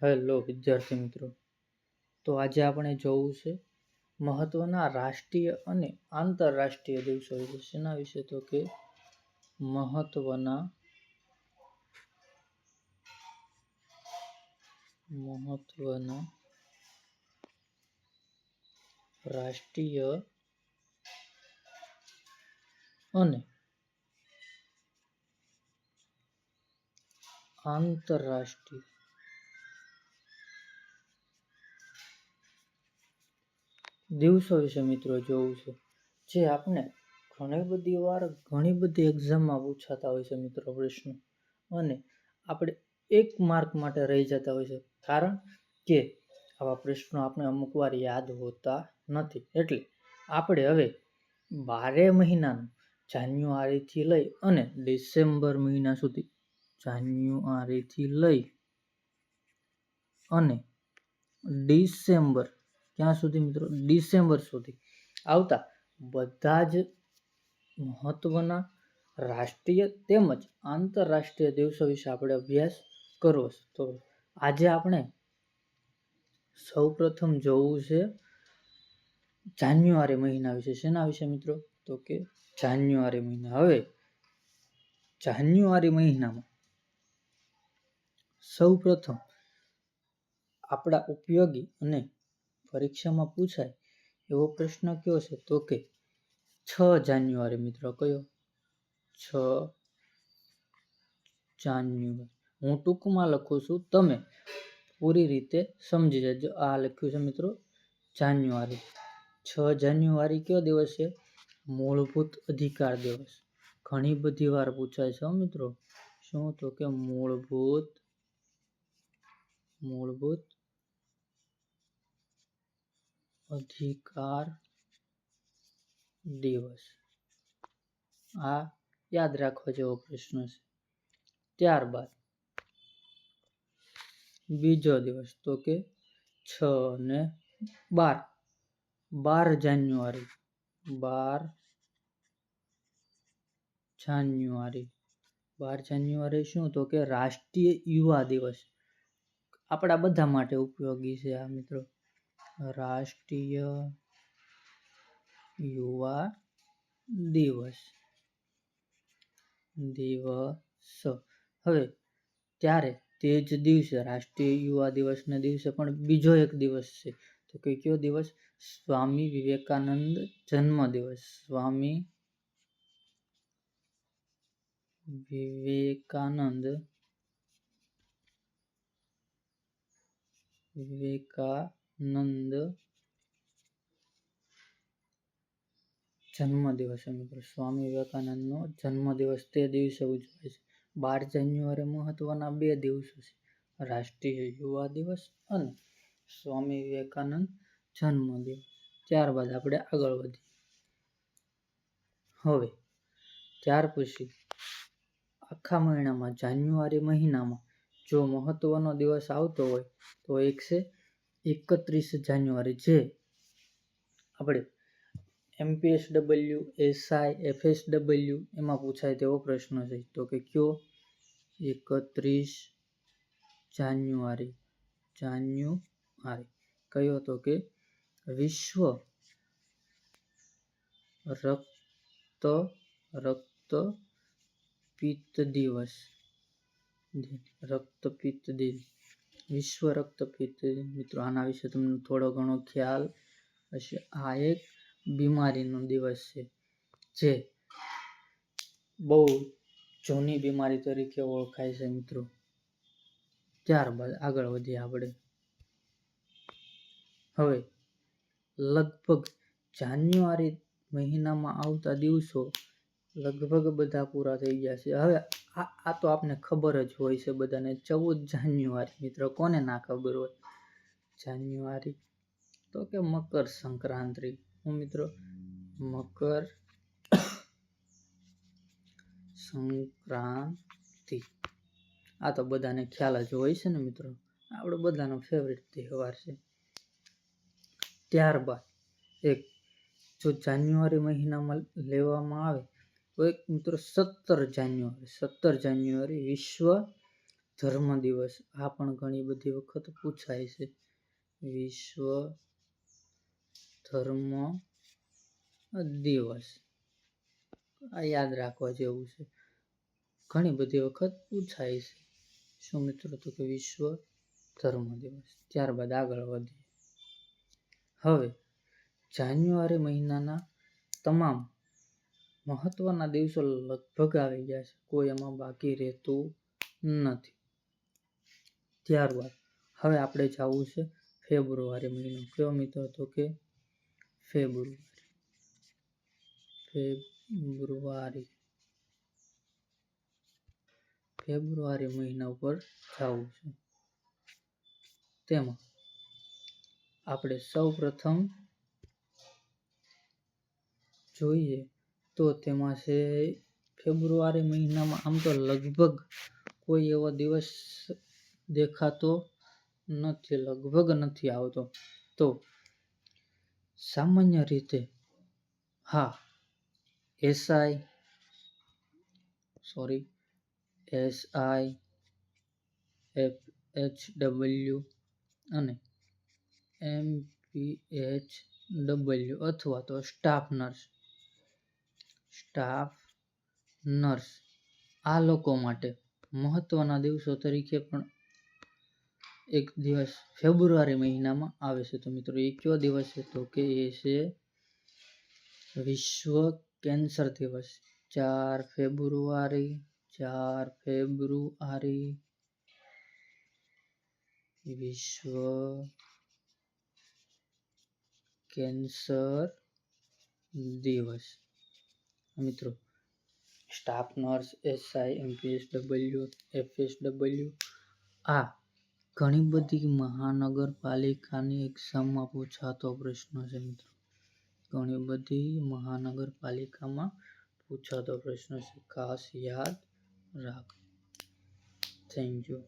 Hello વિદ્યાર્થી મિત્રો, તો આજે આપણે જોવું છે મહત્વના રાષ્ટ્રીય અને આંતરરાષ્ટ્રીય દિવસો વિશે. શેના વિશે? તો કે મહત્વના રાષ્ટ્રીય અને આંતરરાષ્ટ્રીય દિવસો વિશે મિત્રો જોવું છે, જે આપણે ઘણી બધી એક્ઝામમાં પૂછાતા હોય છે મિત્રો પ્રશ્નો, અને આપણે 1 માર્ક માટે રહી જતા હોય છે, કારણ કે આવા પ્રશ્નો આપણે અમુક વાર યાદ હોતા નથી. એટલે આપણે હવે 12 મહિનાનું જાન્યુઆરીથી લઈ અને ડિસેમ્બર મહિના સુધી, જાન્યુઆરીથી લઈ અને ડિસેમ્બર ક્યાં સુધી મિત્રો? ડિસેમ્બર સુધી આવતા બધા જ મહત્વના રાષ્ટ્રીય તેમજ આંતરરાષ્ટ્રીય દિવસો વિશે આપણે અભ્યાસ કરવો છે. તો આજે આપણે સૌપ્રથમ જોવું છે જાન્યુઆરી મહિના વિશે. શેના વિશે મિત્રો? તો કે જાન્યુઆરી મહિના. હવે જાન્યુઆરી મહિનામાં સૌપ્રથમ આપણા ઉપયોગી અને પરીક્ષામાં પૂછાય એવો પ્રશ્ન કયો છે? તો કે 6 જાન્યુઆરી મિત્રો. કયો? 6 જાન્યુઆરી. હું ટૂંકમાં લખું છું, તમે પૂરી રીતે સમજી જજો. આ લખ્યું છે મિત્રો જાન્યુઆરી. 6 જાન્યુઆરી કયો દિવસ છે? મૂળભૂત અધિકાર દિવસ. ઘણી બધી વાર પૂછાય છે મિત્રો. શું? તો કે મૂળભૂત અધિકાર દિવસ. આ યાદ રાખવા જેવો પ્રશ્ન છે. ત્યારબાદ બીજો દિવસ તો કે 6 ને 12 જાન્યુઆરી. 12 જાન્યુઆરી શું? તો કે રાષ્ટ્રીય યુવા દિવસ. આપણા બધા માટે ઉપયોગી છે આ મિત્રો. રાષ્ટ્રીય યુવા દિવસ. હવે ત્યારે તે જ દિવસે, રાષ્ટ્રીય યુવા દિવસના દિવસે પણ બીજો એક દિવસ છે. તો કે કયો દિવસ? સ્વામી વિવેકાનંદ જન્મ દિવસ. સ્વામી વિવેકાનંદ જન્મ દિવસ મિત્રો. સ્વામી વિવેકાનંદનો જન્મ દિવસ તે દિવસે ઉજવાય છે. 12 જાન્યુઆરી મહત્વના 2 દિવસો છે, રાષ્ટ્રીય યુવા દિવસ અને સ્વામી વિવેકાનંદ જન્મ દિવસ. ત્યારબાદ આપણે આગળ વધીએ. હવે ત્યાર પછી આખા મહિનામાં, જાન્યુઆરી મહિનામાં જો મહત્વનો દિવસ આવતો હોય તો એક છે 31 જાન્યુઆરી, જે આપણે MPSW, SI, FSW એમાં પૂછાય તેવો પ્રશ્ન છે. તો કે કયો? 31 જાન્યુઆરી. કયો? તો કે વિશ્વ રક્તપિત્ત દિવસ. વિશ્વ રક્તપિત્ત મિત્રો. આના વિશે તમને થોડો ઘણો ખ્યાલ હશે. આ એક બીમારીનો દિવસ છે, જે બહુ જૂની બીમારી તરીકે ઓળખાય છે મિત્રો. ત્યારબાદ આગળ વધીએ આપણે. હવે લગભગ જાન્યુઆરી મહિનામાં આવતા દિવસો લગભગ બધા પૂરા થઈ ગયા છે. હવે આ તો આપને ખબર જ હોય છે બધાને. 14 જાન્યુઆરી મિત્રો, કોને ના ખબર હોય? જાન્યુઆરી તો કે મકર સંક્રાંતિ. હું મિત્રો? મકર સંક્રાંતિ. આ તો બધાને ખ્યાલ જ હોય છે ને મિત્રો. આપણો બધાનો ફેવરિટ તહેવાર છે. ત્યારબાદ જો જાન્યુઆરી મહિનામાં લેવામાં આવે તો એક મિત્રો 17 જાન્યુઆરી વિશ્વ ધર્મ દિવસ, આ પણ ઘણી બધી વખત પૂછાય છે. વિશ્વ ધર્મ દિવસ, આ યાદ રાખવા જેવું છે, ઘણી બધી વખત પૂછાય છે. શું મિત્રો? તો કે વિશ્વ ધર્મ દિવસ. ત્યારબાદ આગળ વધીએ. હવે જાન્યુઆરી મહિનાના તમામ મહત્વના દિવસો લગભગ આવી ગયા છે, કોઈ એમાં બાકી રહેતું નથી. ત્યારબાદ હવે આપણે જવું છે ફેબ્રુઆરી મહિનો. કયો મિત્રો? તો કે ફેબ્રુઆરી મહિના ઉપર જવું છે. તેમાં આપણે સૌ પ્રથમ જોઈએ તો તેમાં છે ફેબ્રુઆરી મહિનામાં આમ તો લગભગ કોઈ એવો દિવસ દેખાતો નથી, લગભગ નથી આવતો. તો સામાન્ય રીતે SIFHW અને MPHW અથવા તો સ્ટાફ નર્સ આ લોકો માટે મહત્વના દિવસો તરીકે પણ એક દિવસ ફેબ્રુઆરી મહિનામાં આવે છે. તો મિત્રો એ કયો દિવસ છે? તો કે એ છે વિશ્વ કેન્સર દિવસ. 4 ફેબ્રુઆરી વિશ્વ કેન્સર દિવસ. મિત્રો staff nurse, SI, MPHW, FSW આ ઘણી બધી મહાનગરપાલિકાની એક્ઝામમાં પૂછાતો પ્રશ્ન છે. મિત્રો ઘણી બધી મહાનગરપાલિકામાં પૂછાતો પ્રશ્ન છે, ખાસ યાદ રાખ. Thank you.